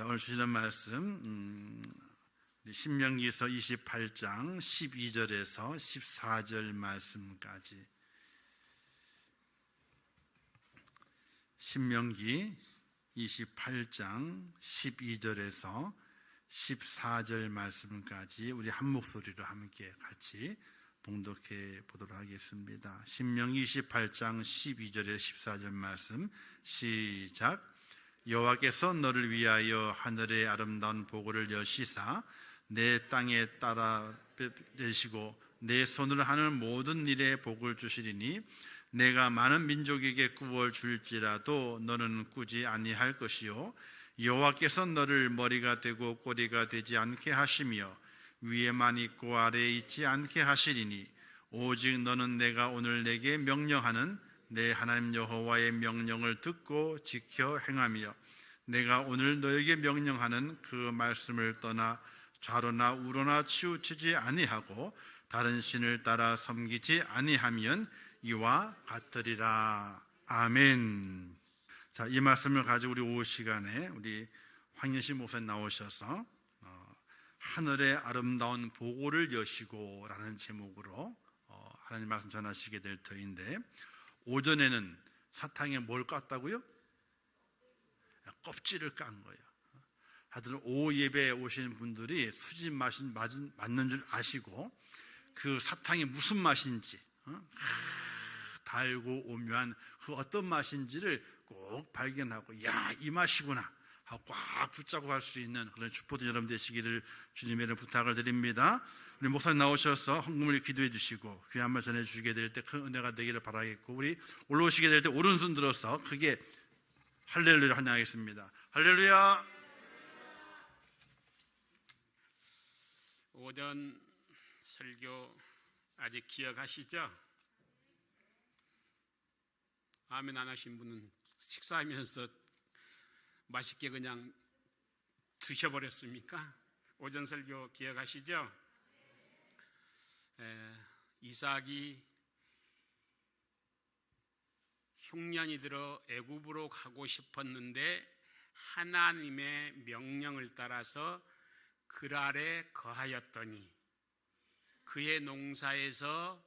자, 오늘 주시는 말씀 신명기서 28장 12절에서 14절 말씀까지. 신명기 28장 12절에서 14절 말씀까지 우리 한 목소리로 함께 같이 봉독해 보도록 하겠습니다. 신명기 28장 12절에서 14절 말씀 시작. 여호와께서 너를 위하여 하늘의 아름다운 보고를 여시사 내 땅에 따라 내시고 내 손으로 하는 모든 일에 복을 주시리니 내가 많은 민족에게 구원을 줄지라도 너는 꾸지 아니할 것이요 여호와께서 너를 머리가 되고 꼬리가 되지 않게 하시며 위에만 있고 아래에 있지 않게 하시리니 오직 너는 내가 오늘 내게 명령하는 내 하나님 여호와의 명령을 듣고 지켜 행하며 내가 오늘 너에게 명령하는 그 말씀을 떠나 좌로나 우로나 치우치지 아니하고 다른 신을 따라 섬기지 아니하면 이와 같으리라. 아멘. 자, 이 말씀을 가지고 우리 오후 시간에 우리 황현신 목사님 나오셔서 하늘의 아름다운 보고를 여시고 라는 제목으로 하나님 말씀 전하시게 될 터인데, 오전에는 사탕에 뭘 깠다고요? 껍질을 깐 거예요. 하여튼 오후 예배에 오신 분들이 수집 맛이 맞는 줄 아시고 그 사탕이 무슨 맛인지, 달고 오묘한 그 어떤 맛인지를 꼭 발견하고 야, 이 맛이구나 하고 꽉 붙잡고 갈 수 있는 그런 축복된 여러분 되시기를 주님의 이름으로 부탁을 드립니다. 우리 목사님 나오셔서 헌금을 기도해 주시고 귀한 말 전해 주시게 될 때 큰 은혜가 되기를 바라겠고, 우리 올라오시게 될 때 오른손 들어서 크게 할렐루야 환영하겠습니다. 할렐루야. 오전 설교 아직 기억하시죠? 아멘 안 하신 분은 식사하면서 맛있게 그냥 드셔버렸습니까? 오전 설교 기억하시죠? 이삭이 흉년이 들어 애굽으로 가고 싶었는데 하나님의 명령을 따라서 그랄에 거하였더니 그의 농사에서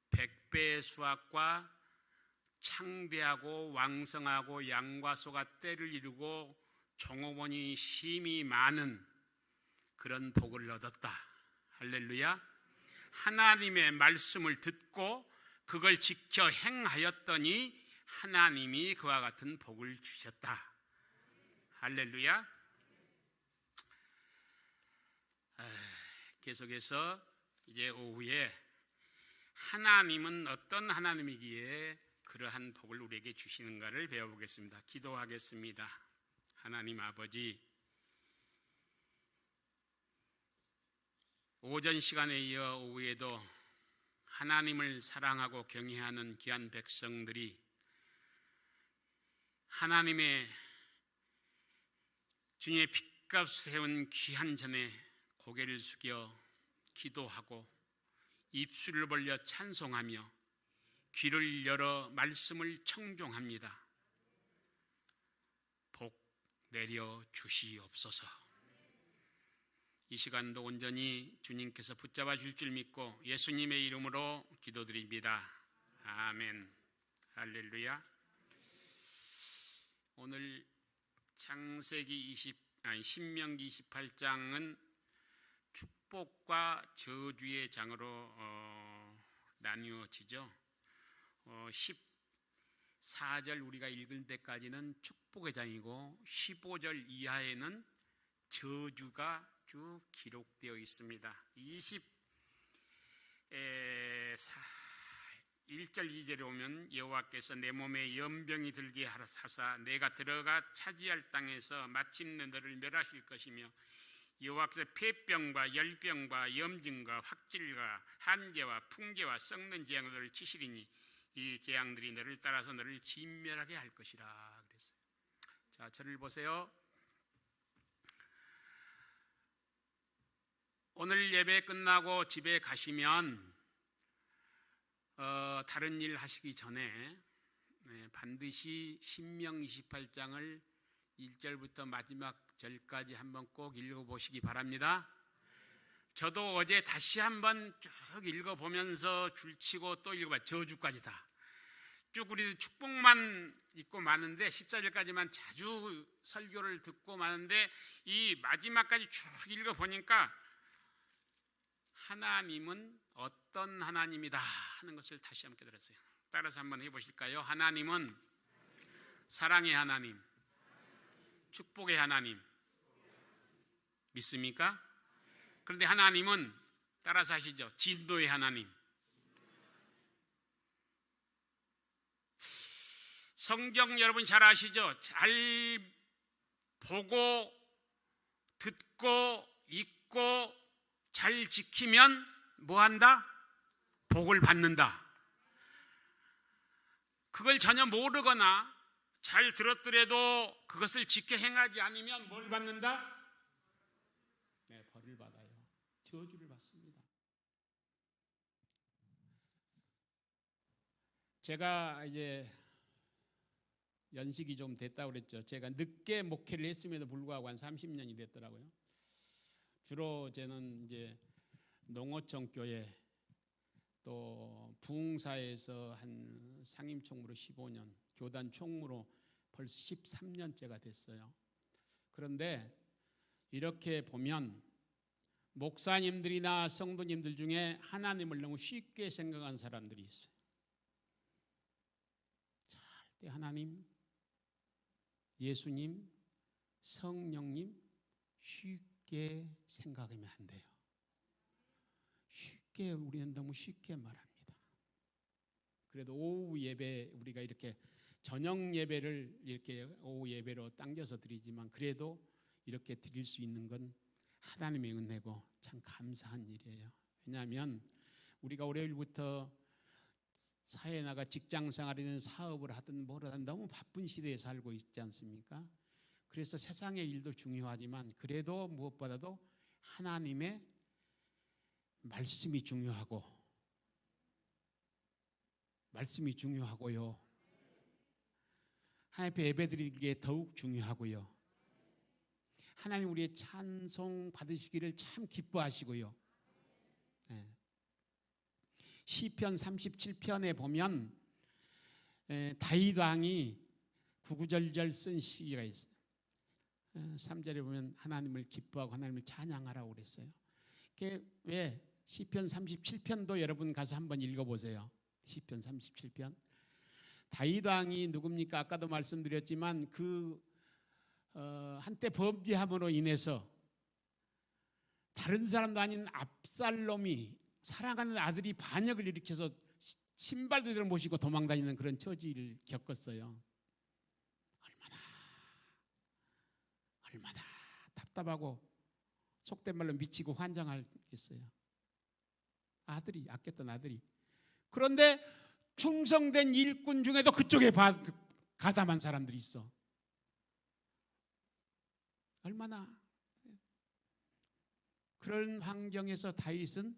100배의 수확과 창대하고 왕성하고 양과 소가 때를 이루고 종업원이 심히 많은 그런 복을 얻었다. 할렐루야. 하나님의 말씀을 듣고 그걸 지켜 행하였더니 하나님이 그와 같은 복을 주셨다. 할렐루야. 계속해서 이제 오후에 하나님은 어떤 하나님이기에 그러한 복을 우리에게 주시는가를 배워보겠습니다. 기도하겠습니다. 하나님 아버지, 오전 시간에 이어 오후에도 하나님을 사랑하고 경외하는 귀한 백성들이 하나님의 주님의 핏값 세운 귀한 전에 고개를 숙여 기도하고 입술을 벌려 찬송하며 귀를 열어 말씀을 청종합니다. 복 내려 주시옵소서. 이 시간도 온전히 주님께서 붙잡아 줄 줄 믿고 예수님의 이름으로 기도드립니다. 아멘. 할렐루야. 오늘 신명기 28장은 축복과 저주의 장으로 나뉘어지죠. 14절 우리가 읽을 때까지는 축복의 장이고 15절 이하에는 저주가 쭉 기록되어 있습니다. 1절 2절에 오면 여호와께서 내 몸에 연병이 들게 하사 내가 들어가 차지할 땅에서 마침내 너를 멸하실 것이며 여호와께서 폐병과 열병과 염증과 확질과 한계와 풍계와 썩는 재앙들을 치시리니 이 재앙들이 너를 따라서 너를 진멸하게 할 것이라 그랬어요. 자, 저를 보세요. 오늘 예배 끝나고 집에 가시면 다른 일 하시기 전에 반드시 신명 28장을 1절부터 마지막 절까지 한번 꼭 읽어보시기 바랍니다. 저도 어제 다시 한번 쭉 읽어보면서 줄치고 또 읽어봐. 저주까지 다. 쭉 우리 축복만 읽고 마는데 14절까지만 자주 설교를 듣고 마는데 이 마지막까지 쭉 읽어보니까 하나님은 어떤 하나님이다 하는 것을 다시 함께 들었어요. 따라서 한번 해보실까요? 하나님은 사랑의 하나님, 축복의 하나님. 믿습니까? 그런데 하나님은 따라서 하시죠. 진도의 하나님. 성경 여러분 잘 아시죠? 잘 보고 듣고 읽고 잘 지키면 뭐 한다? 복을 받는다. 그걸 전혀 모르거나 잘 들었더라도 그것을 지켜 행하지 않으면 뭘 받는다? 네, 벌을 받아요. 저주를 받습니다. 제가 이제 연식이 좀 됐다고 그랬죠. 제가 늦게 목회를 했음에도 불구하고 한 30년이 됐더라고요. 주로 저는 이제 농어촌 교회 또 부흥사에서 한 상임 총무로 15년, 교단 총무로 벌써 13년째가 됐어요. 그런데 이렇게 보면 목사님들이나 성도님들 중에 하나님을 너무 쉽게 생각한 사람들이 있어요. 절대 하나님, 예수님, 성령님 쉽게 생각하면 안 돼요. 쉽게 우리는 너무 쉽게 말합니다. 그래도 오후 예배 우리가 이렇게 저녁 예배를 이렇게 오후 예배로 당겨서 드리지만 그래도 이렇게 드릴 수 있는 건 하나님의 은혜고 참 감사한 일이에요. 왜냐하면 우리가 월요일부터 사회에 나가 직장 생활이든 사업을 하든 뭘 하든 너무 바쁜 시대에 살고 있지 않습니까? 그래서 세상의 일도 중요하지만 그래도 무엇보다도 하나님의 말씀이 중요하고요. 하나님 앞에 예배드리기에 더욱 중요하고요. 하나님 우리의 찬송 받으시기를 참 기뻐하시고요. 네. 시편 37편에 보면 다윗 왕이 구구절절 쓴 시가 있어요. 3절에 보면 하나님을 기뻐하고 하나님을 찬양하라고 그랬어요. 그게 왜 시편 37편도 여러분 가서 한번 읽어보세요. 시편 37편. 다윗 왕이 누굽니까? 아까도 말씀드렸지만 그 한때 범죄함으로 인해서 다른 사람도 아닌 압살롬이 사랑하는 아들이 반역을 일으켜서 신발들을 모시고 도망다니는 그런 처지를 겪었어요. 얼마나 답답하고 속된 말로 미치고 환장하겠어요. 아들이, 아꼈던 아들이. 그런데 충성된 일꾼 중에도 그쪽에 가담한 사람들이 있어. 얼마나. 그런 환경에서 다윗은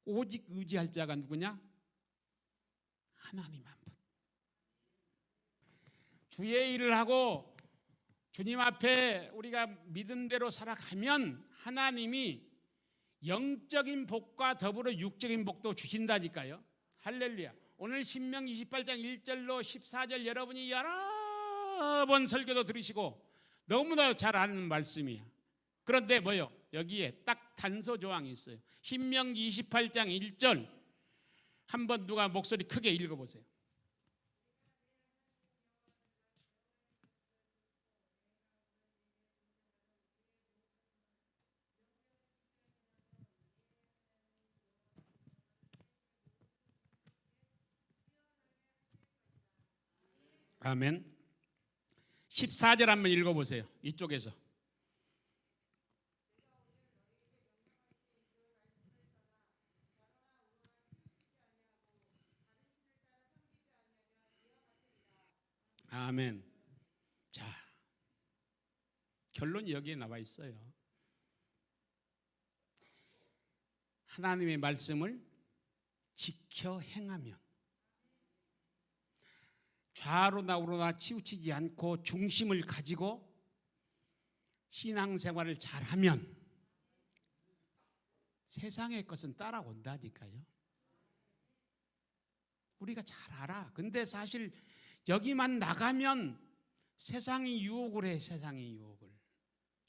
오직 의지할 자가 누구냐? 하나님 한 분. 주의 일을 하고 주님 앞에 우리가 믿음대로 살아가면 하나님이 영적인 복과 더불어 육적인 복도 주신다니까요. 할렐루야. 오늘 신명기 28장 1절로 14절 여러분이 여러 번 설교도 들으시고 너무나 잘 아는 말씀이에요. 그런데 뭐요? 여기에 딱 단서 조항이 있어요. 신명기 28장 1절 한번 누가 목소리 크게 읽어보세요. 아멘. 14절 한번 읽어보세요. 이쪽에서. 아멘. 자, 결론이 여기에 나와 있어요. 하나님의 말씀을 지켜 행하면 좌로나 우로나 치우치지 않고 중심을 가지고 신앙생활을 잘하면 세상의 것은 따라온다니까요. 우리가 잘 알아. 근데 사실 여기만 나가면 세상이 유혹을 해. 세상이 유혹을.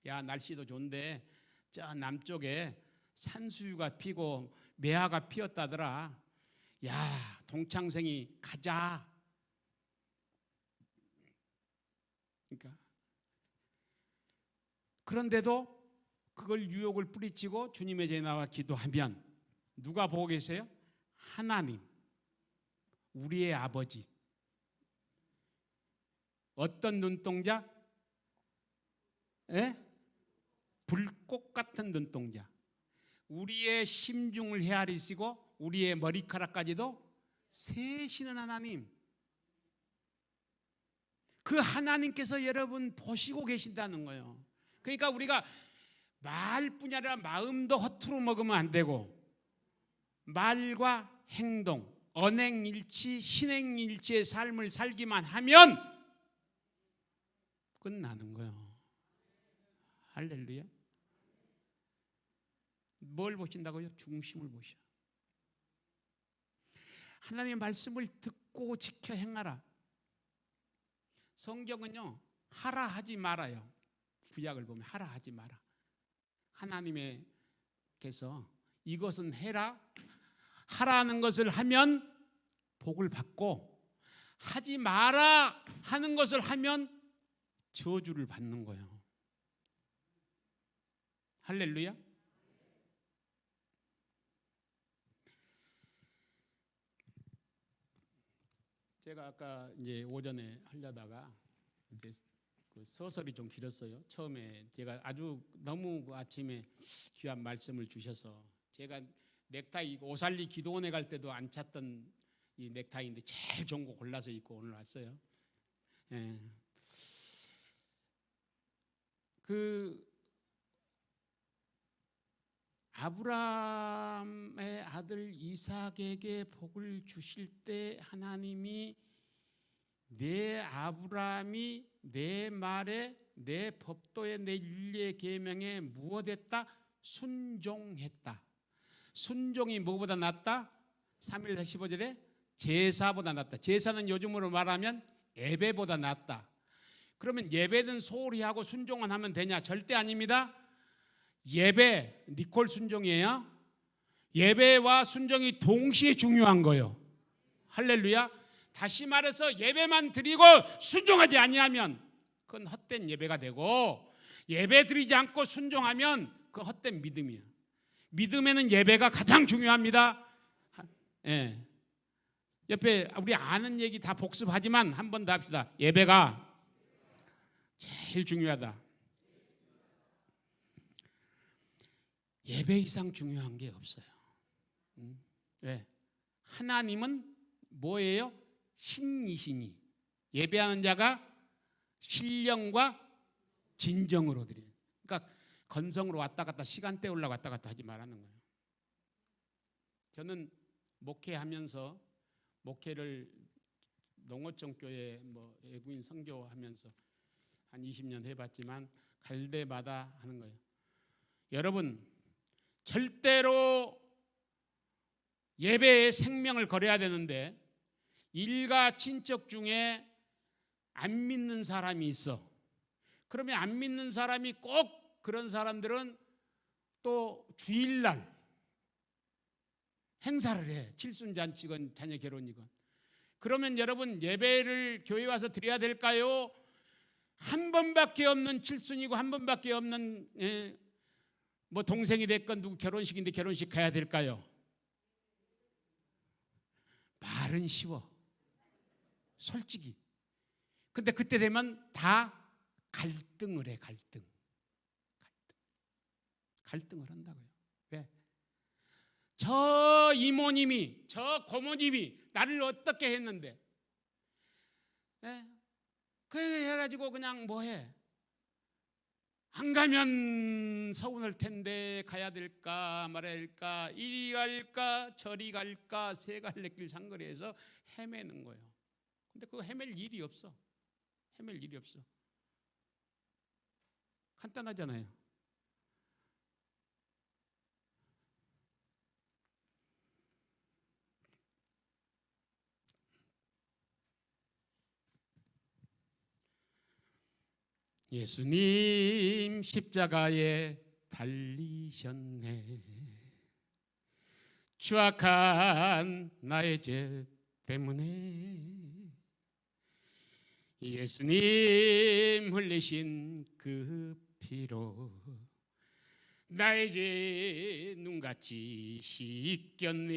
야, 날씨도 좋은데 저 남쪽에 산수유가 피고 매화가 피었다더라. 야, 동창생이 가자. 그러니까 그런데도 그걸 유혹을 뿌리치고 주님의 제에 나와 기도하면 누가 보고 계세요? 하나님, 우리의 아버지. 어떤 눈동자? 불꽃 같은 눈동자. 우리의 심중을 헤아리시고 우리의 머리카락까지도 세시는 하나님. 그 하나님께서 여러분 보시고 계신다는 거예요. 그러니까 우리가 말뿐이 아니라 마음도 허투루 먹으면 안 되고 말과 행동, 언행일치, 신행일치의 삶을 살기만 하면 끝나는 거예요. 할렐루야. 뭘 보신다고요? 중심을 보셔. 하나님의 말씀을 듣고 지켜 행하라. 성경은요, 하라 하지 말아요. 구약을 보면 하라 하지 마라. 하나님께서 이것은 해라, 하라는 것을 하면 복을 받고 하지 마라 하는 것을 하면 저주를 받는 거예요. 할렐루야. 제가 아까 이제 오전에 하려다가 이제 그 서설이 좀 길었어요. 처음에 제가 아주 너무 그 아침에 귀한 말씀을 주셔서 제가 넥타이 오살리 기도원에 갈 때도 안 찼던 이 넥타이인데 제일 좋은 거 골라서 입고 오늘 왔어요. 그 아브라함의 아들 이삭에게 복을 주실 때 하나님이 내 아브라함이 내 말에 내 법도에 내 윤리의 계명에 무엇했다? 순종했다. 순종이 뭐보다 낫다? 3일 15절에 제사보다 낫다. 제사는 요즘으로 말하면 예배보다 낫다. 그러면 예배든 소홀히 하고 순종만 하면 되냐? 절대 아닙니다. 예배, 니콜 순종이에요. 예배와 순종이 동시에 중요한 거예요. 할렐루야. 다시 말해서 예배만 드리고 순종하지 아니하면 그건 헛된 예배가 되고, 예배 드리지 않고 순종하면 그건 헛된 믿음이에요. 믿음에는 예배가 가장 중요합니다. 예. 옆에 우리 아는 얘기 다 복습하지만 한 번 더 합시다. 예배가 제일 중요하다. 예배 이상 중요한 게 없어요. 왜? 하나님은 뭐예요? 신이시니 예배하는 자가 신령과 진정으로 드려요. 그러니까 건성으로 왔다 갔다 시간 때우려고 왔다 갔다 하지 말라는 거예요. 저는 목회하면서 목회를 농어촌 교회 외국인 선교하면서 한 20년 해봤지만 갈 때마다 하는 거예요. 여러분 절대로 예배에 생명을 걸어야 되는데 일가 친척 중에 안 믿는 사람이 있어. 그러면 안 믿는 사람이 꼭 그런 사람들은 또 주일날 행사를 해. 칠순잔치건 자녀 결혼이건. 그러면 여러분 예배를 교회 와서 드려야 될까요? 한 번밖에 없는 칠순이고 한 번밖에 없는 뭐 동생이 됐건 누구 결혼식인데 결혼식 가야 될까요? 말은 쉬워. 솔직히. 근데 그때 되면 다 갈등을 해. 갈등을 한다고요. 왜? 저 이모님이 저 고모님이 나를 어떻게 했는데 그래 해가지고 그냥 뭐해? 안 가면 서운할 텐데 가야 될까 말아야 될까, 이리 갈까 저리 갈까 세 갈래길 상거리에서 헤매는 거예요. 근데 그거 헤맬 일이 없어. 간단하잖아요. 예수님 십자가에 달리셨네. 추악한 나의 죄 때문에 예수님 흘리신 그 피로 나의 죄 눈같이 씻겼네.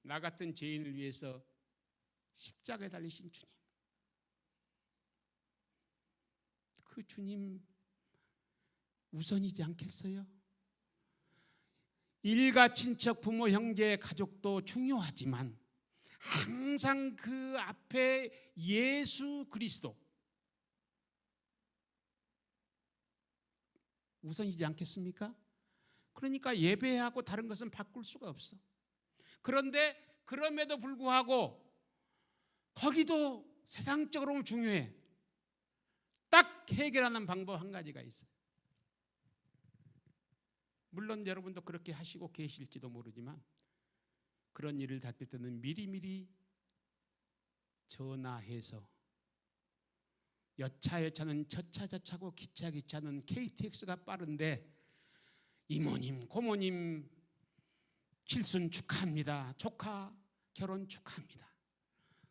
나 같은 죄인을 위해서 십자가에 달리신 주님, 그 주님 우선이지 않겠어요? 일가, 친척, 부모, 형제, 가족도 중요하지만 항상 그 앞에 예수 그리스도 우선이지 않겠습니까? 그러니까 예배하고 다른 것은 바꿀 수가 없어. 그런데 그럼에도 불구하고 거기도 세상적으로 중요해. 딱 해결하는 방법 한 가지가 있어요. 물론 여러분도 그렇게 하시고 계실지도 모르지만 그런 일을 닥칠 때는 미리미리 전화해서 여차여차는 저차저차고 기차기차는 KTX가 빠른데 이모님 고모님 칠순 축하합니다. 조카 결혼 축하합니다.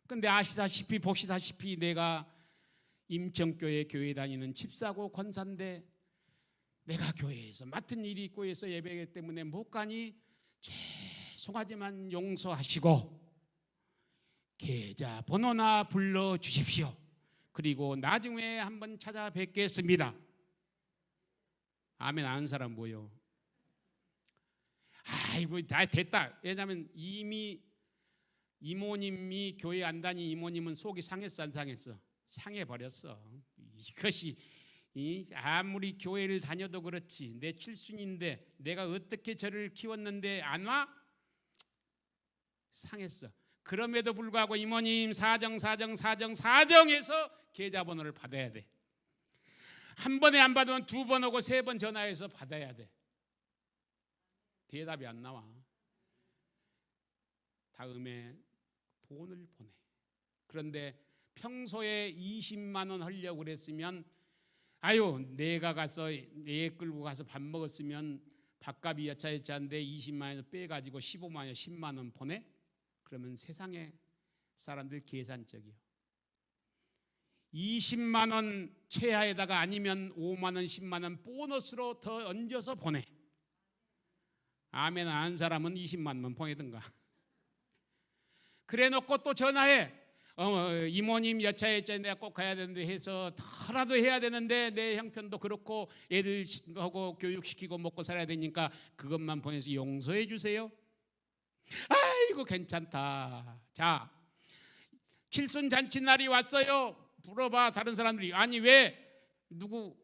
근데 아시다시피 보시다시피 내가 임청교회 교회 다니는 집사고 권사인데 내가 교회에서 맡은 일이 있고 해서 예배 때문에 못 가니 죄송하지만 용서하시고 계좌 번호나 불러주십시오. 그리고 나중에 한번 찾아뵙겠습니다. 아멘 아는 사람 뭐요? 아이고 다 됐다. 왜냐하면 이미 이모님이 교회 안 다니 이모님은 속이 상했어 안 상했어? 상해버렸어. 이것이 아무리 교회를 다녀도 그렇지 내 칠순인데 내가 어떻게 저를 키웠는데 안 와? 상했어. 그럼에도 불구하고 이모님 사정해서 계좌번호를 받아야 돼. 한 번에 안 받으면 두 번 오고 세 번 전화해서 받아야 돼. 대답이 안 나와. 다음에 돈을 보내. 그런데 평소에 20만 원 하려고 그랬으면 아유 내가 가서 애 끌고 가서 밥 먹었으면 밥값이 여차여차한데 20만 원에서 빼가지고 15만 원 10만 원 보내? 그러면 세상에 사람들 계산적이요. 20만 원 최하에다가 아니면 5만 원 10만 원 보너스로 더 얹어서 보내. 아멘 안 사람은 20만 원 보내든가. 그래 놓고 또 전화해. 이모님 여차여차 내가 꼭 가야 되는데 해서 더라도 해야 되는데 내 형편도 그렇고 애를 하고 교육시키고 먹고 살아야 되니까 그것만 보내서 용서해 주세요. 아이고 괜찮다. 자 칠순 잔치 날이 왔어요. 물어봐 다른 사람들이. 아니 왜 누구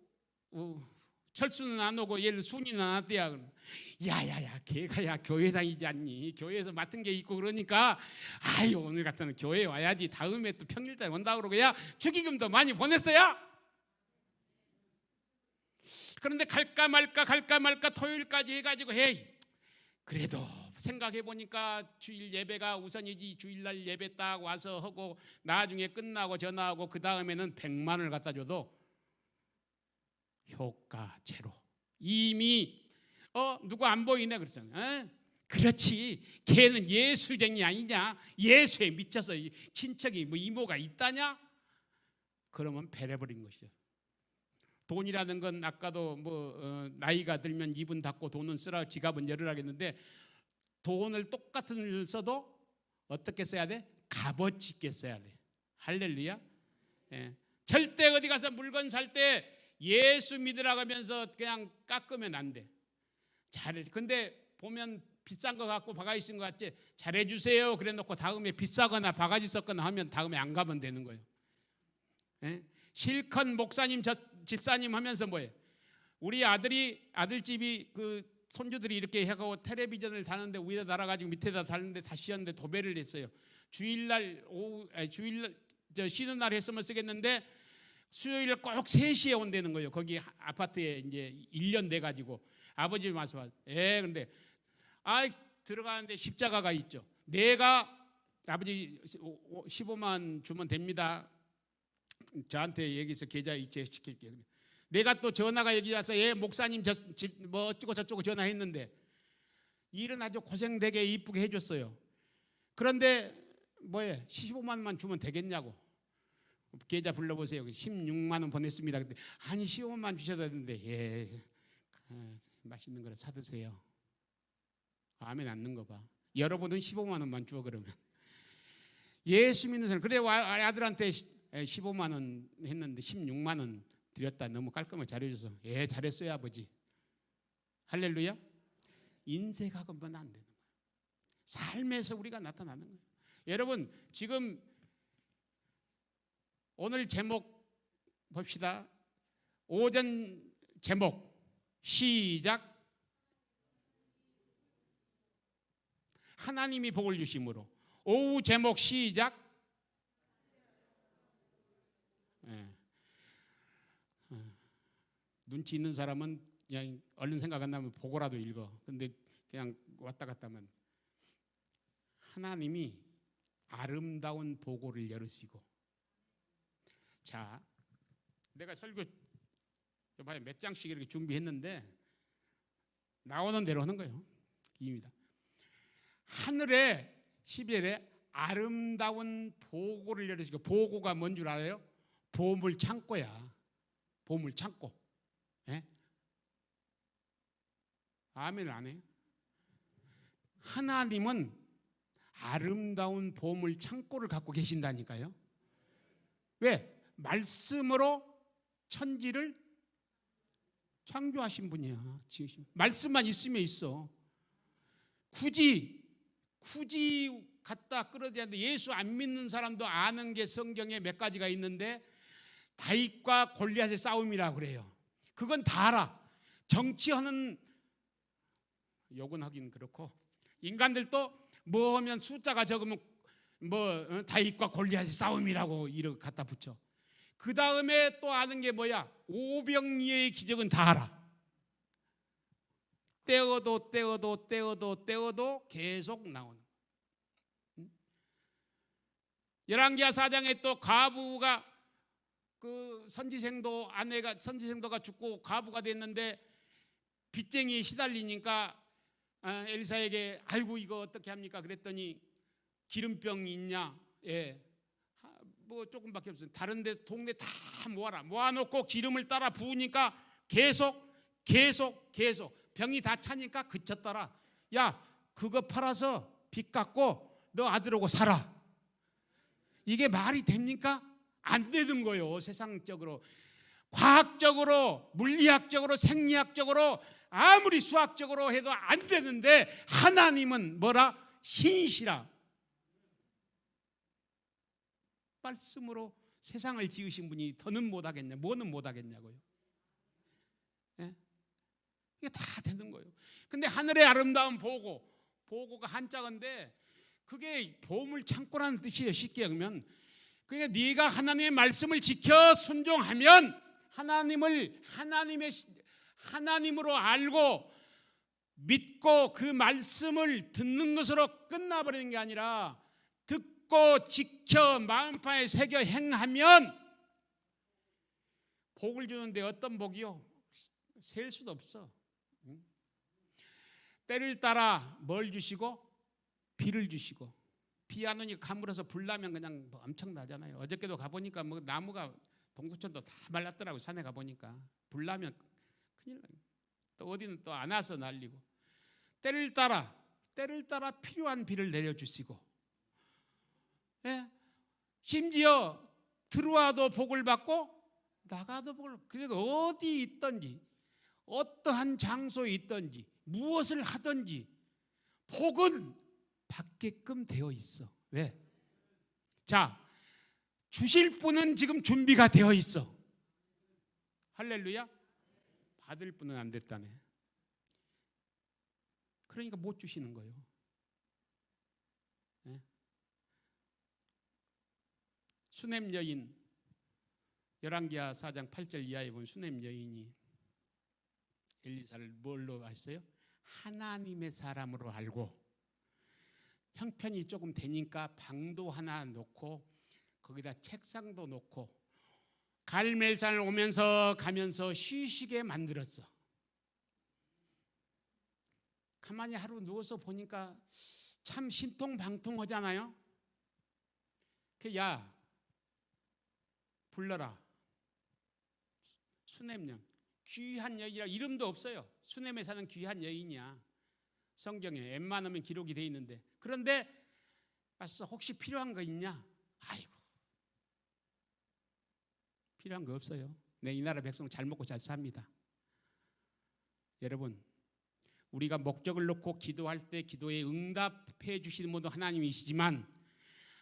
철수는 안 오고 얘를 순이는 안 왔대야. 야야야 걔가 야 교회 다니지 않니? 교회에서 맡은 게 있고 그러니까 아유 오늘 같은 교회 와야지. 다음에 또 평일날 온다고 그러고 야 축의금도 많이 보냈어요. 그런데 갈까 말까 토요일까지 해가지고 헤이 그래도 생각해 보니까 주일 예배가 우선이지. 주일날 예배 딱 와서 하고 나중에 끝나고 전화하고 그 다음에는 100만 원을 갖다 줘도 효과 제로. 이미 누구 안 보이네 그랬잖아. 그렇지. 걔는 예수쟁이 아니냐? 예수에 미쳐서 친척이 뭐 이모가 있다냐? 그러면 배려버린 것이죠. 돈이라는 건 아까도 나이가 들면 입은 닫고 돈은 쓰라 지갑은 열으라 했는데 돈을 똑같은 일 써도 어떻게 써야 돼? 값어치 있게 써야 돼. 할렐루야. 예. 절대 어디 가서 물건 살 때 예수 믿으라고 하면서 그냥 깎으면 안 돼. 근데 보면 비싼 거 갖고 바가지 쓴 거 같지? 잘해주세요 그래 놓고 다음에 비싸거나 바가지 썼거나 하면 다음에 안 가면 되는 거예요. 예? 실컷 목사님 집사님 하면서 뭐예요? 우리 아들집이 그 손주들이 이렇게 해가고 텔레비전을 다는데 위에다 달아가지고 밑에다 달는데 다시 하는데 도배를 했어요. 주일날 쉬는 날 했으면 쓰겠는데 수요일 꼭 3시에 온다는 거예요. 거기 아파트에 이제 1년 돼 가지고 아버지 말씀. 근데 들어가는데 십자가가 있죠. 내가 아버지 15만 주면 됩니다. 저한테 여기서 계좌 이체시킬게요. 내가 또 전화가 여기 와서 목사님 뭐 어쩌고 저쩌고 전화했는데 일은 아주 고생되게 이쁘게 해줬어요. 그런데 15만만 주면 되겠냐고. 계좌 불러보세요. 16만 원 보냈습니다. 근데 아니 15만 주셔도 되는데 맛있는 거를 사드세요. 아멘 안 거 봐. 여러분은 15만 원만 주어 그러면. 예수 믿는 사람. 그래 아들한테 15만 원 했는데 16만 원 드렸다. 너무 깔끔하게 잘해줘서 잘했어요 아버지. 할렐루야. 인색하고는 안 되는 거예요. 삶에서 우리가 나타나는 거예요. 여러분 지금 오늘 제목 봅시다. 오전 제목 시작. 하나님이 복을 주심으로. 오후 제목 시작. 눈치 있는 사람은 그냥 얼른 생각 안 나면 보고라도 읽어. 근데 그냥 왔다 갔다 하면 하나님이 아름다운 보고를 열으시고. 자, 내가 설교 몇 장씩 이렇게 준비했는데 나오는 대로 하는 거예요. 입니다. 하늘에 12절에 아름다운 보고를 열으시고. 보고가 뭔 줄 알아요? 보물 창고야. 보물 창고. 아멘 안 해요? 하나님은 아름다운 보물 창고를 갖고 계신다니까요. 왜? 말씀으로 천지를 창조하신 분이야. 말씀만 있으면 있어. 굳이 갖다 끌어대야 돼. 예수 안 믿는 사람도 아는 게 성경에 몇 가지가 있는데 다윗과 골리앗의 싸움이라고 그래요. 그건 다 알아. 정치하는 욕은 하긴 그렇고 인간들도 뭐 하면 숫자가 적으면 다윗과 골리앗의 싸움이라고 이렇게 갖다 붙여. 그 다음에 또 아는 게 뭐야? 오병이어의 기적은 다 알아. 떼어도 계속 나오는. 열왕기하 4장에 또 과부가 그 선지생도가 죽고 과부가 됐는데 빚쟁이에 시달리니까 엘리사에게 아이고 이거 어떻게 합니까? 그랬더니 기름병이 있냐? 뭐 조금밖에 없어요. 다른데 동네 다 모아놓고 기름을 따라 부으니까 계속 병이 다 차니까 그쳤더라. 야 그거 팔아서 빚 갚고 너 아들하고 살아. 이게 말이 됩니까? 안 되는 거예요. 세상적으로, 과학적으로, 물리학적으로, 생리학적으로 아무리 수학적으로 해도 안 되는데 하나님은 뭐라? 신이시라. 말씀으로 세상을 지으신 분이 더는 못하겠냐? 뭐는 못하겠냐고요. 이게 다 되는 거예요. 근데 하늘의 아름다운 보고가 한자인데 그게 보물 창고라는 뜻이에요. 쉽게 하면 그러니까 네가 하나님의 말씀을 지켜 순종하면 하나님으로 알고 믿고 그 말씀을 듣는 것으로 끝나버리는 게 아니라 듣고 지켜 마음판에 새겨 행하면 복을 주는데 어떤 복이요? 셀 수도 없어. 때를 따라 뭘 주시고? 비를 주시고. 비 안 오니까 가물어서 불 나면 그냥 뭐 엄청나잖아요. 어저께도 가보니까 뭐 나무가 동두천도 다 말랐더라고요. 산에 가보니까 불 나면 큰일 나요. 또 어디는 또 안 와서 날리고. 때를 따라 필요한 비를 내려주시고, 심지어 들어와도 복을 받고 나가도 복을. 그러니까 어디 있든지 어떠한 장소에 있든지 무엇을 하든지 복은 받게끔 되어 있어. 왜? 자, 주실 분은 지금 준비가 되어 있어. 할렐루야. 받을 분은 안 됐다네. 그러니까 못 주시는 거예요. 수냄 여인 열왕기하 4장 8절 이하에 보면 수넴 여인이 엘리사를 뭘로 했어요? 하나님의 사람으로 알고 형편이 조금 되니까 방도 하나 놓고 거기다 책상도 놓고 갈멜산을 오면서 가면서 쉬시게 만들었어. 가만히 하루 누워서 보니까 참 신통방통하잖아요. 야, 불러라. 수넴 귀한 여인이라 이름도 없어요. 수넴에 사는 귀한 여인이야. 성경에 웬만하면 기록이 돼 있는데, 그런데 와서 혹시 필요한 거 있냐? 아이고, 필요한 거 없어요. 이 나라 백성 잘 먹고 잘 삽니다. 여러분, 우리가 목적을 놓고 기도할 때 기도에 응답해 주시는 분도 하나님이시지만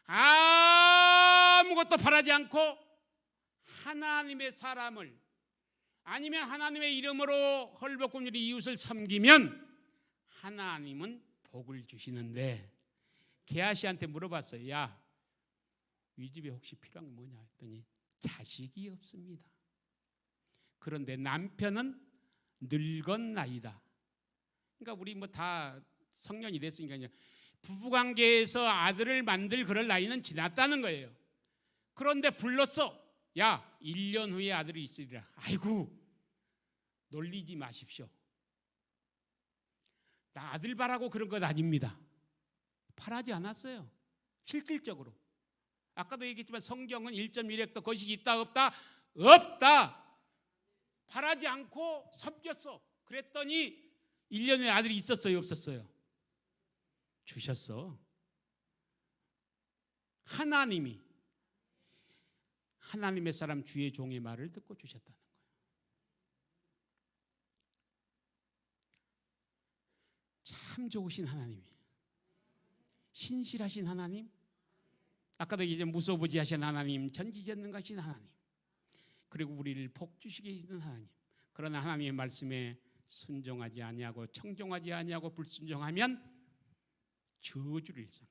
아무것도 바라지 않고 하나님의 사람을 아니면 하나님의 이름으로 헐벗고물이 이웃을 섬기면 하나님은 복을 주시는데, 게하시한테 물어봤어요. 야, 이 집에 혹시 필요한 게 뭐냐 했더니 자식이 없습니다. 그런데 남편은 늙었나이다. 그러니까 우리 뭐 다 성년이 됐으니까요. 부부관계에서 아들을 만들 그럴 나이는 지났다는 거예요. 그런데 불렀어. 야, 1년 후에 아들이 있으리라. 아이고, 놀리지 마십시오. 나 아들 바라고 그런 것 아닙니다. 바라지 않았어요. 실질적으로. 아까도 얘기했지만 성경은 1.1획도 거식이 있다 없다? 없다. 바라지 않고 섬겼어. 그랬더니 1년 후에 아들이 있었어요 없었어요? 주셨어. 하나님의 사람 주의 종의 말을 듣고 주셨다는 거예요. 참 좋으신 하나님이에요. 신실하신 하나님, 아까도 이제 무소부지하신 하나님, 전지전능하신 하나님, 그리고 우리를 복 주시게 해주는 하나님. 그러나 하나님의 말씀에 순종하지 아니하고 청종하지 아니하고 불순종하면 저주를 써.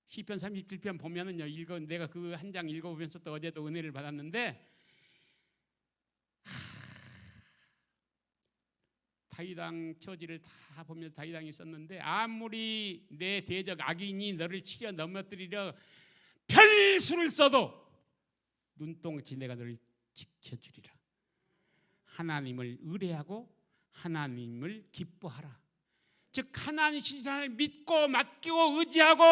시편 37편 보면은요, 내가 그 한 장 읽어보면서 또 어제도 은혜를 받았는데, 다윗왕 처지를 다 보면서 다윗왕이 썼는데, 아무리 내 대적 악인이 너를 치려 넘어뜨리려 별수를 써도 눈동치 내가 너를 지켜주리라. 하나님을 의뢰하고 하나님을 기뻐하라. 즉 하나님 신상을 믿고 맡기고 의지하고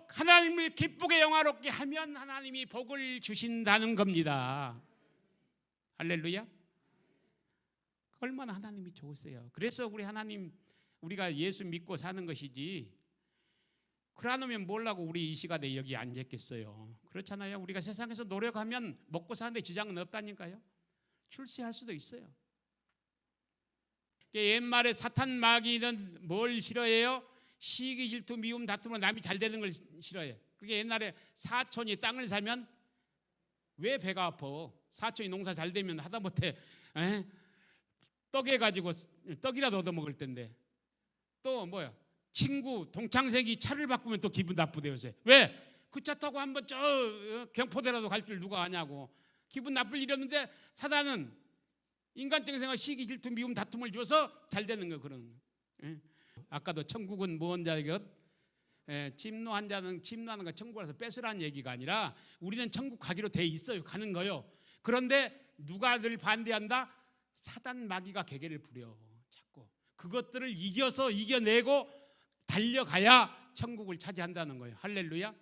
하나님을 기쁘게 영화롭게 하면 하나님이 복을 주신다는 겁니다. 할렐루야. 얼마나 하나님이 좋으세요. 그래서 우리가 예수 믿고 사는 것이지, 그러면 뭘라고 우리 이 시간에 여기 앉았겠어요. 그렇잖아요. 우리가 세상에서 노력하면 먹고 사는데 지장은 없다니까요. 출세할 수도 있어요. 옛말에 사탄 마귀는 뭘 싫어해요? 시기 질투 미움 다툼으로 남이 잘 되는 걸 싫어해요. 그게 옛날에 사촌이 땅을 사면 왜 배가 아파? 사촌이 농사 잘 되면 하다못해 떡 해가지고 떡이라도 얻어먹을 텐데, 또 뭐야, 친구 동창생이 차를 바꾸면 또 기분 나쁘대요. 왜? 그 차 타고 한번 저 경포대라도 갈 줄 누가 아냐고 기분 나쁠 일이 없는데, 사단은 인간적인 생각, 시기 질투 미움 다툼을 줘서 잘 되는 거. 그런 아까도 천국은 무언 자의 것, 침노한 자는 침노하는 거 천국 가서 뺏으라는 얘기가 아니라 우리는 천국 가기로 돼 있어요. 가는 거요. 그런데 누가 늘 반대한다? 사단 마귀가 개개를 부려. 자꾸 그것들을 이겨내고 달려가야 천국을 차지한다는 거예요. 할렐루야.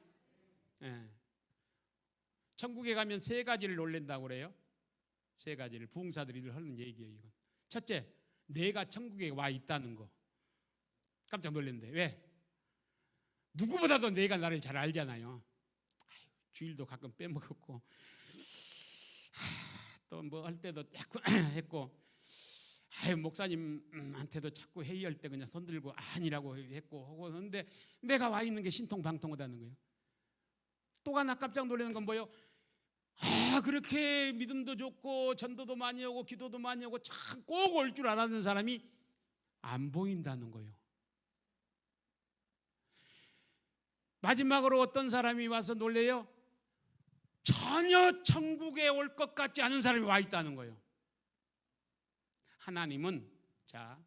천국에 가면 3가지를 놀랜다고 그래요. 3가지를 부흥사들이 하는 얘기예요. 이건. 첫째, 내가 천국에 와 있다는 거. 깜짝 놀랐는데 왜? 누구보다도 내가 나를 잘 알잖아요. 주일도 가끔 빼먹었고 또 뭐 할 때도 자꾸 했고, 목사님한테도 자꾸 회의할 때 그냥 손들고 아니라고 했고 하고 하는데, 내가 와 있는 게 신통방통하다는 거예요. 또 하나 깜짝 놀라는 건 뭐예요? 그렇게 믿음도 좋고 전도도 많이 하고 기도도 많이 하고 참 꼭 올 줄 알았는 사람이 안 보인다는 거예요. 마지막으로 어떤 사람이 와서 놀래요? 전혀 천국에 올 것 같지 않은 사람이 와 있다는 거예요. 하나님은, 자,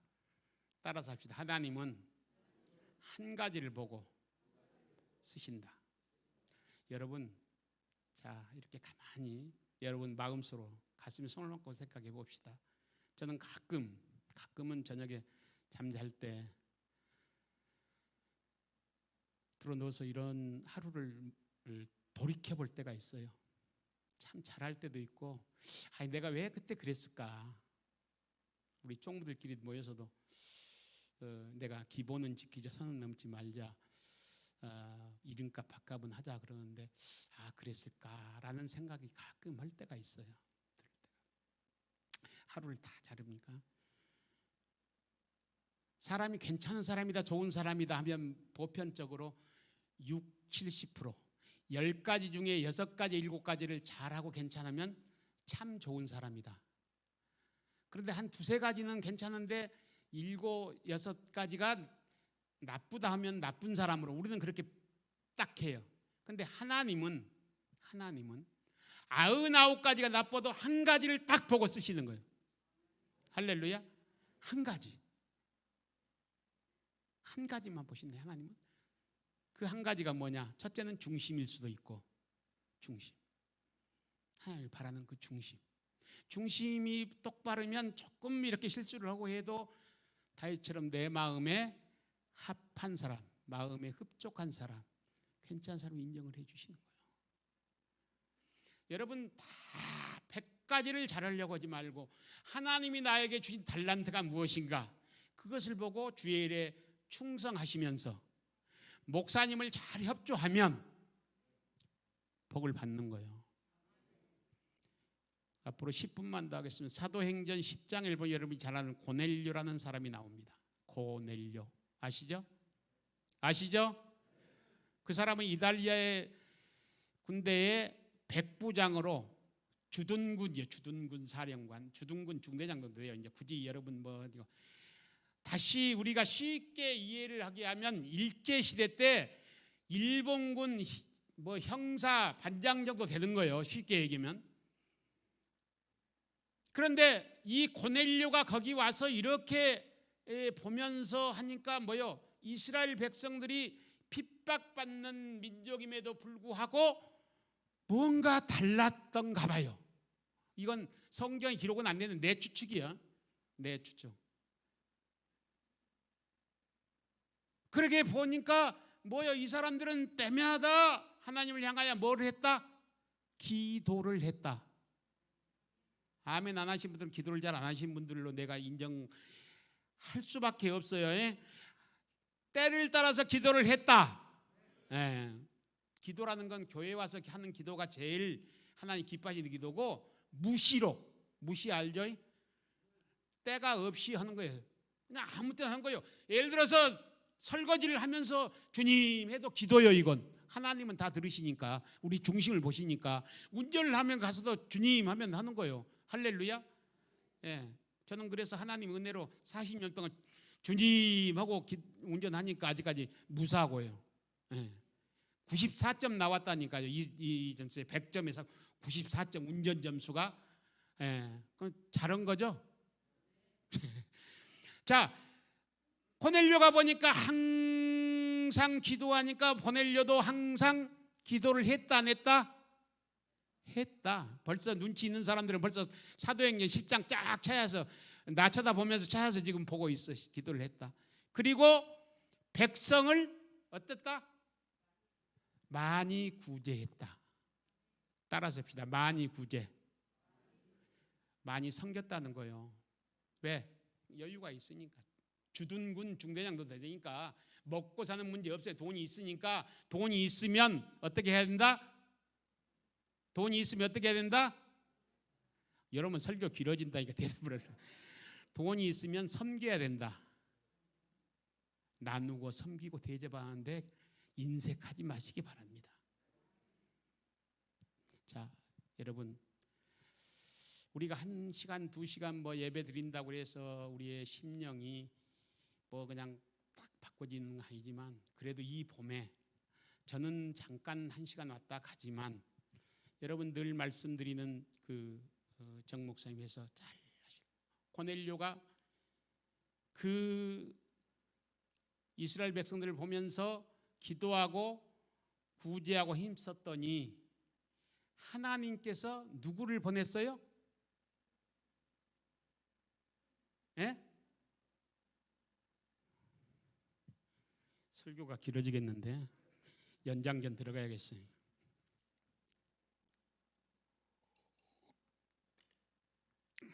따라서 합시다. 하나님은 한 가지를 보고 쓰신다. 여러분, 자, 이렇게 가만히 여러분 마음속으로 가슴에 손을 얹고 생각해 봅시다. 저는 가끔은 저녁에 잠잘 때 들어 누워서 이런 하루를 돌이켜 볼 때가 있어요. 참 잘할 때도 있고, 내가 왜 그때 그랬을까? 우리 총무들끼리 모여서도 내가 기본은 지키자, 선은 넘지 말자, 이름값 밥값은 하자 그러는데, 그랬을까라는 생각이 가끔 할 때가 있어요. 하루를 다 자릅니까? 사람이 괜찮은 사람이다, 좋은 사람이다 하면 보편적으로 60-70%, 10가지 중에 6가지, 7가지를 잘하고 괜찮으면 참 좋은 사람이다. 그런데 한 2-3가지는 괜찮은데 7-6가지가 나쁘다 하면 나쁜 사람으로 우리는 그렇게 딱 해요. 그런데 하나님은 99가지가 나빠도 한 가지를 딱 보고 쓰시는 거예요. 할렐루야. 한 가지만 보신대. 하나님은 그 한 가지가 뭐냐? 첫째는 중심일 수도 있고, 중심, 하나님을 바라는 그 중심이 똑바르면 조금 이렇게 실수를 하고 해도 다윗처럼 내 마음에 합한 사람, 마음에 흡족한 사람, 괜찮은 사람 인정을 해 주시는 거예요. 여러분, 다 100가지를 잘하려고 하지 말고 하나님이 나에게 주신 달란트가 무엇인가, 그것을 보고 주의 일에 충성하시면서 목사님을 잘 협조하면 복을 받는 거예요. 앞으로 10분만 더 하겠습니다. 사도행전 10장을 보면 여러분이 잘 아는 고넬료라는 사람이 나옵니다. 고넬료 아시죠? 그 사람은 이탈리아의 군대의 백부장으로 주둔군 사령관, 주둔군 중대장도 돼요. 이제 굳이 여러분 다시 우리가 쉽게 이해를 하게 하면 일제 시대 때 일본군 형사 반장 정도 되는 거예요. 쉽게 얘기하면. 그런데 이 고넬료가 거기 와서 이렇게 보면서 하니까 이스라엘 백성들이 핍박받는 민족임에도 불구하고 뭔가 달랐던가 봐요. 이건 성경에 기록은 안 되는 내 추측이야. 내 추측. 그렇게 보니까 이 사람들은 때마다 하나님을 향하여 뭘 했다? 기도를 했다. 아멘 안 하신 분들은 기도를 잘 안 하신 분들로 내가 인정할 수밖에 없어요. 때를 따라서 기도를 했다. 기도라는 건 교회 와서 하는 기도가 제일 하나님 기뻐하시는 기도고, 무시 알죠? 때가 없이 하는 거예요. 그냥 아무 때나 하는 거예요. 예를 들어서 설거지를 하면서 주님 해도 기도요. 이건 하나님은 다 들으시니까, 우리 중심을 보시니까. 운전을 하면 가서도 주님 하면 하는 거예요. 할렐루야. 저는 그래서 하나님 은혜로 40년 동안 주님 하고 운전하니까 아직까지 무사하고요. 94점 나왔다니까요. 이 점수에 100점에서 94점 운전 점수가. 그럼 잘한 거죠. 자, 고넬료가 보니까 항상 기도하니까 고넬료도 항상 기도를 했다 안 했다? 했다. 벌써 눈치 있는 사람들은 벌써 사도행전 10장 쫙 찾아서 나 쳐다보면서 찾아서 지금 보고 있어. 기도를 했다. 그리고 백성을 어땠다? 많이 구제했다. 따라서 합시다. 많이 구제. 많이 섬겼다는 거예요. 왜? 여유가 있으니까. 주둔군 중대장도 되니까 먹고 사는 문제 없어요. 돈이 있으니까. 돈이 있으면 어떻게 해야 된다? 돈이 있으면 어떻게 해야 된다? 여러분 설교 길어진다니까 대답을 해요. 돈이 있으면 섬겨야 된다. 나누고 섬기고 대접하는데 인색하지 마시기 바랍니다. 자, 여러분, 우리가 1시간, 2시간 예배 드린다고 해서 우리의 심령이 그냥 딱 바꿔지는 건 아니지만, 그래도 이 봄에 저는 잠깐 1시간 왔다 가지만 여러분 늘 말씀드리는 정 목사님께서 잘 아시죠. 고넬료가 그 이스라엘 백성들을 보면서 기도하고 구제하고 힘썼더니 하나님께서 누구를 보냈어요? 예? 설교가 길어지겠는데 연장전 들어가야겠어요.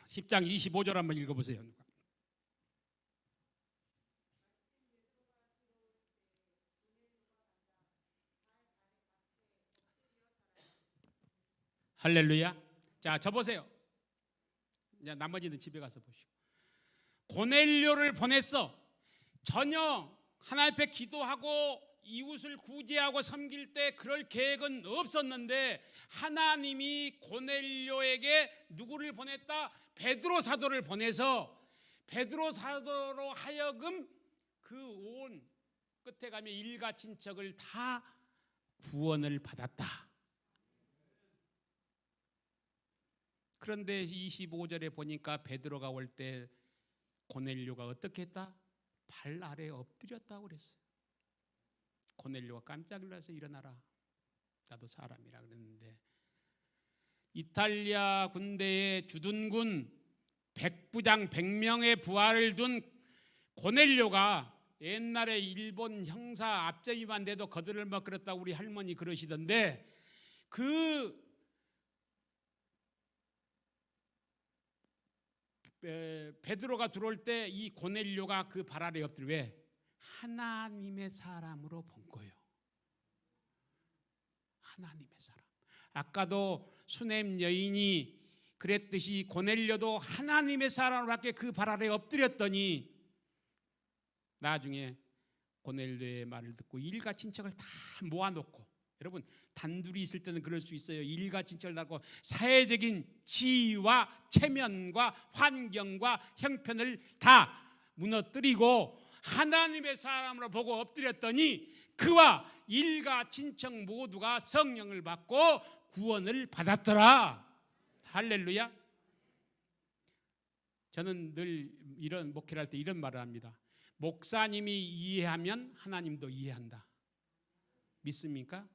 (10장 25절) 한번 읽어보세요. 할렐루야. 자, 저 보세요. 이제 나머지는 집에 가서 보시고. 고넬료를 보냈어. 전혀 하나님 앞에 기도하고 이웃을 구제하고 섬길 때 그럴 계획은 없었는데 하나님이 고넬료에게 누구를 보냈다? 베드로 사도를 보내서 베드로 사도로 하여금 그 온 끝에 가면 일가 친척을 다 구원을 받았다. 그런데 25절에 보니까 베드로가 올 때 고넬료가 어떻게 했다? 발 아래에 엎드렸다고 그랬어요. 고넬료가 깜짝 놀라서 일어나라. 나도 사람이라 그랬는데 이탈리아 군대의 주둔군 백부장 100명의 부하를 둔 고넬료가 옛날에 일본 형사 앞제기만 돼도 거들을 막 그랬다고 우리 할머니 그러시던데 그 베드로가 들어올 때 이 고넬료가 그 발 아래 엎드려. 왜? 하나님의 사람으로 본 거예요. 하나님의 사람. 아까도 수넴 여인이 그랬듯이 고넬료도 하나님의 사람으로 밖에 그 발 아래 엎드렸더니 나중에 고넬료의 말을 듣고 일가 친척을 다 모아놓고, 여러분 단둘이 있을 때는 그럴 수 있어요. 일가 친척을 하고 사회적인 지위와 체면과 환경과 형편을 다 무너뜨리고 하나님의 사람으로 보고 엎드렸더니 그와 일가 친척 모두가 성령을 받고 구원을 받았더라. 할렐루야. 저는 늘 이런 목회를 할 때 이런 말을 합니다. 목사님이 이해하면 하나님도 이해한다. 믿습니까?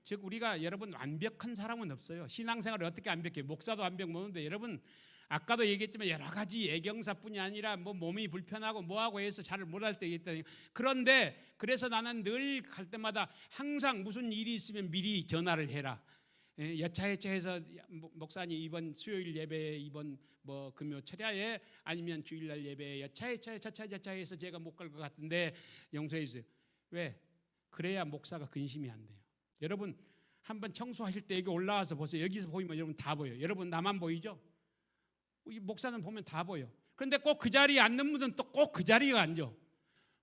즉 우리가 여러분 완벽한 사람은 없어요. 신앙생활을 어떻게 완벽해? 목사도 완벽 못하는데 여러분 아까도 얘기했지만 여러 가지 애경사뿐이 아니라 뭐 몸이 불편하고 뭐하고 해서 잘 못할 때 있다니. 그런데 그래서 나는 늘 갈 때마다 항상 무슨 일이 있으면 미리 전화를 해라. 여차여차해서 목사님 이번 수요일 예배에 이번 뭐 금요 철야에 아니면 주일날 예배에 여차여차해서 제가 못 갈 것 같은데 용서해 주세요. 왜? 그래야 목사가 근심이 안 돼요. 여러분 한번 청소하실 때 여기 올라와서 보세요. 여기서 보이면 여러분 다 보여요. 여러분 나만 보이죠? 이 목사는 보면 다 보여. 그런데 꼭 그 자리에 앉는 분은 또 꼭 그 자리에 앉아.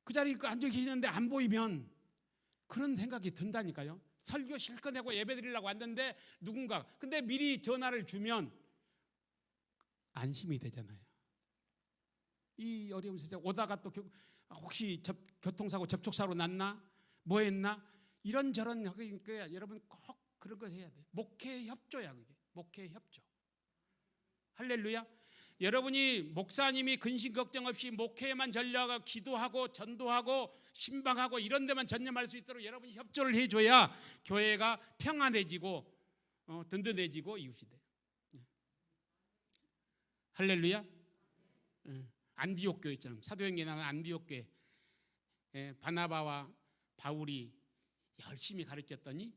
그 자리에 앉아 계시는데 안 보이면 그런 생각이 든다니까요. 설교 실컷 내고 예배 드리려고 왔는데 누군가 근데 미리 전화를 주면 안심이 되잖아요. 이 어려운 세상 오다가 또 혹시 교통사고 접촉사고 났나? 뭐 했나? 이런저런 그러니까 여러분 꼭 그런 거 해야 돼요. 목회 협조야 그게. 목회 협조. 할렐루야. 여러분이 목사님이 근심 걱정 없이 목회에만 전략하고 기도하고 전도하고 신방하고 이런 데만 전념할 수 있도록 여러분이 협조를 해줘야 교회가 평안해지고 든든해지고 이웃이 돼요. 할렐루야. 안디옥 교회처럼 사도행전에 나오는 안디옥 교회 바나바와 바울이 열심히 가르쳤더니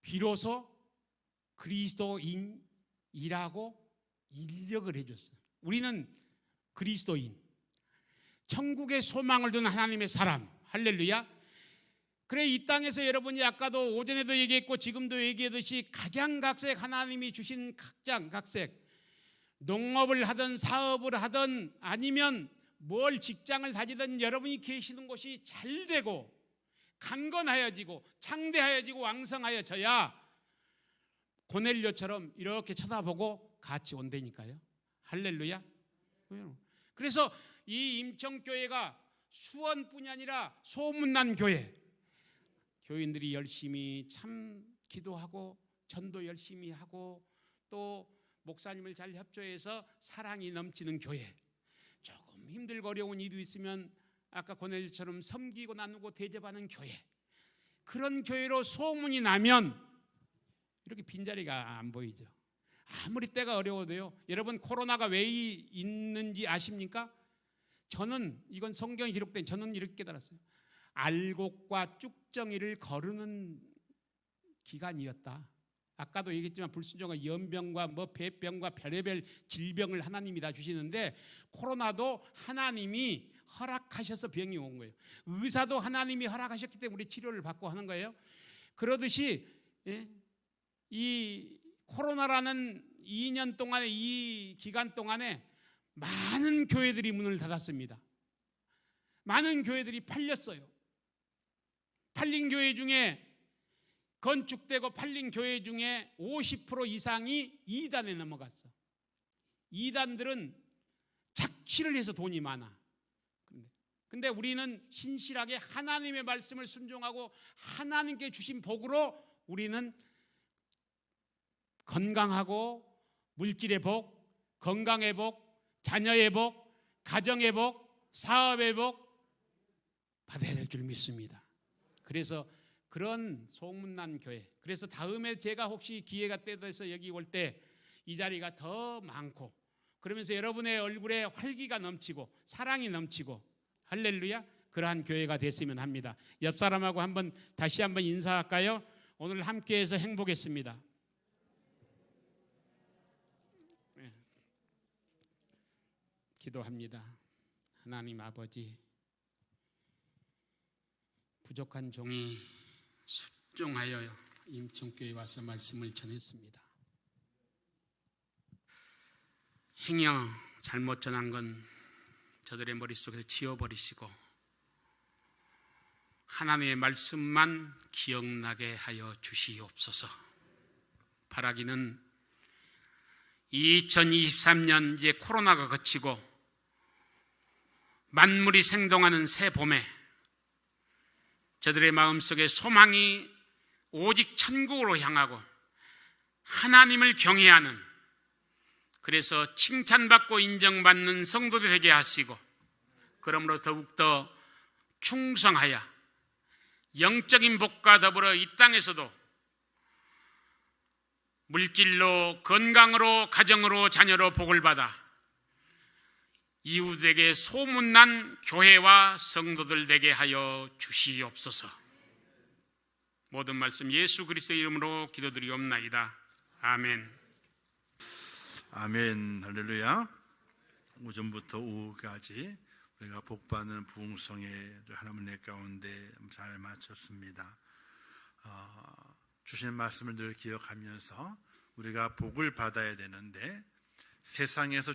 비로소 그리스도인이라고 인력을 해줬어요. 우리는 그리스도인, 천국의 소망을 둔 하나님의 사람. 할렐루야. 그래 이 땅에서 여러분이 아까도 오전에도 얘기했고 지금도 얘기했듯이 각양각색 하나님이 주신 각양각색 농업을 하든 사업을 하든 아니면 뭘 직장을 다니든 여러분이 계시는 곳이 잘 되고 강건하여지고 창대하여지고 왕성하여져야 고넬료처럼 이렇게 쳐다보고 같이 온다니까요. 할렐루야. 그래서 이 임청교회가 수원뿐이 아니라 소문난 교회, 교인들이 열심히 참 기도하고 전도 열심히 하고 또 목사님을 잘 협조해서 사랑이 넘치는 교회, 조금 힘들고 어려운 일이 있으면 아까 고넬처럼 섬기고 나누고 대접하는 교회, 그런 교회로 소문이 나면 이렇게 빈자리가 안 보이죠. 아무리 때가 어려워도요. 여러분, 코로나가 왜 있는지 아십니까? 저는, 이건 성경에 기록된, 저는 이렇게 깨달았어요. 알곡과 쭉정이를 거르는 기간이었다. 아까도 얘기했지만 불순종과 연병과 폐병과 별의별 질병을 하나님이 다 주시는데, 코로나도 하나님이 허락하셔서 병이 온 거예요. 의사도 하나님이 허락하셨기 때문에 우리 치료를 받고 하는 거예요. 그러듯이 이 코로나라는 2년 동안에, 이 기간 동안에 많은 교회들이 문을 닫았습니다. 많은 교회들이 팔렸어요. 팔린 교회 중에, 건축되고 팔린 교회 중에 50% 이상이 이단에 넘어갔어. 이단들은 착취를 해서 돈이 많아. 근데 우리는 신실하게 하나님의 말씀을 순종하고 하나님께 주신 복으로 우리는 건강하고 물질의 복, 건강의 복, 자녀의 복, 가정의 복, 사업의 복 받아야 될 줄 믿습니다. 그래서 그런 소문난 교회, 그래서 다음에 제가 혹시 기회가 돼서 여기 올 때 이 자리가 더 많고, 그러면서 여러분의 얼굴에 활기가 넘치고 사랑이 넘치고, 할렐루야, 그러한 교회가 됐으면 합니다. 옆 사람하고 다시 한번 인사할까요? 오늘 함께해서 행복했습니다. 기도합니다. 하나님 아버지, 부족한 종이 순종하여 임천교회에 와서 말씀을 전했습니다. 행여 잘못 전한 건 저들의 머릿속에서 지워버리시고 하나님의 말씀만 기억나게 하여 주시옵소서. 바라기는 2023년 이제 코로나가 거치고 만물이 생동하는 새 봄에 저들의 마음속에 소망이 오직 천국으로 향하고 하나님을 경외하는, 그래서 칭찬받고 인정받는 성도들 되게 하시고, 그러므로 더욱더 충성하여 영적인 복과 더불어 이 땅에서도 물질로, 건강으로, 가정으로, 자녀로 복을 받아 이웃에게 소문난 교회와 성도들 되게 하여 주시옵소서. 모든 말씀 예수 그리스도의 이름으로 기도드리옵나이다. 아멘. 아멘. 할렐루야. 오전부터 오후까지 우리가 복받는 부흥성회를 하나님의 가운데 잘 마쳤습니다. 주신 말씀을 늘 기억하면서 우리가 복을 받아야 되는데, 세상에서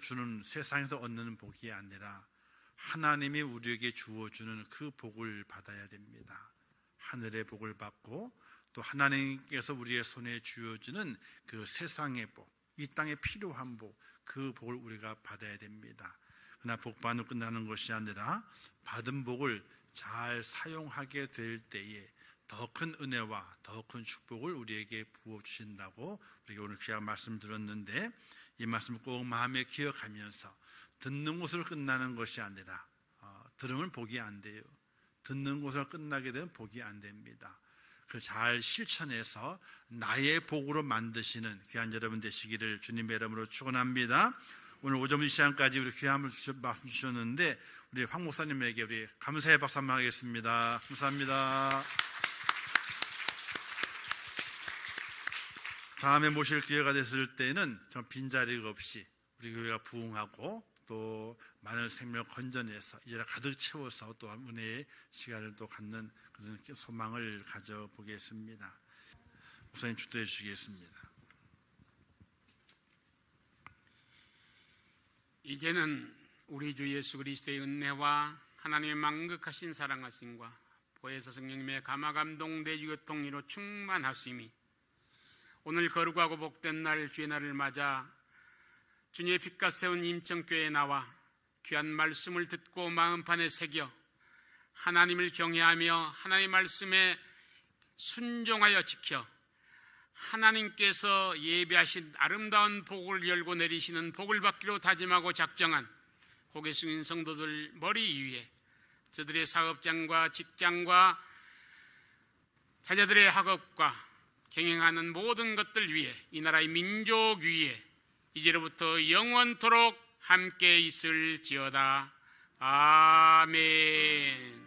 얻는 복이 아니라 하나님이 우리에게 주어주는 그 복을 받아야 됩니다. 하늘의 복을 받고 또 하나님께서 우리의 손에 쥐어주는 그 세상의 복, 이 땅에 필요한 복, 그 복을 우리가 받아야 됩니다. 그러나 복받으로 끝나는 것이 아니라 받은 복을 잘 사용하게 될 때에 더 큰 은혜와 더 큰 축복을 우리에게 부어주신다고 우리가 오늘 귀한 말씀 들었는데, 이 말씀을 꼭 마음에 기억하면서 듣는 것으로 끝나는 것이 아니라, 들으면 복이 안 돼요. 듣는 것으로 끝나게 되면 복이 안 됩니다. 그걸 잘 실천해서 나의 복으로 만드시는 귀한 여러분 되시기를 주님의 이름으로 축원합니다. 오늘 오전 이 시간까지 우리 귀한 말씀 주셨는데, 우리 황 목사님에게 우리 감사의 박수 한번 하겠습니다. 감사합니다. 다음에 모실 기회가 됐을 때는 좀 빈자리가 없이 우리 교회가 부흥하고 또 많은 생명을 건져내서 이제를 가득 채워서 또 은혜의 시간을 또 갖는 그런 소망을 가져보겠습니다. 목사님 주도해 주시겠습니다. 이제는 우리 주 예수 그리스도의 은혜와 하나님의 만극하신 사랑하심과 보혜사 성령님의 감화감동 내주교통리로 충만하심이 오늘 거룩하고 복된 날, 주의 날을 맞아 주님의 빛과 세운 임천교회에 나와 귀한 말씀을 듣고 마음판에 새겨 하나님을 경외하며 하나님의 말씀에 순종하여 지켜 하나님께서 예비하신 아름다운 복을 열고 내리시는 복을 받기로 다짐하고 작정한 고개 숙인 성도들 머리 위에 저들의 사업장과 직장과 자녀들의 학업과 경영하는 모든 것들 위에 이 나라의 민족 위에 이제로부터 영원토록 함께 있을지어다. 아멘.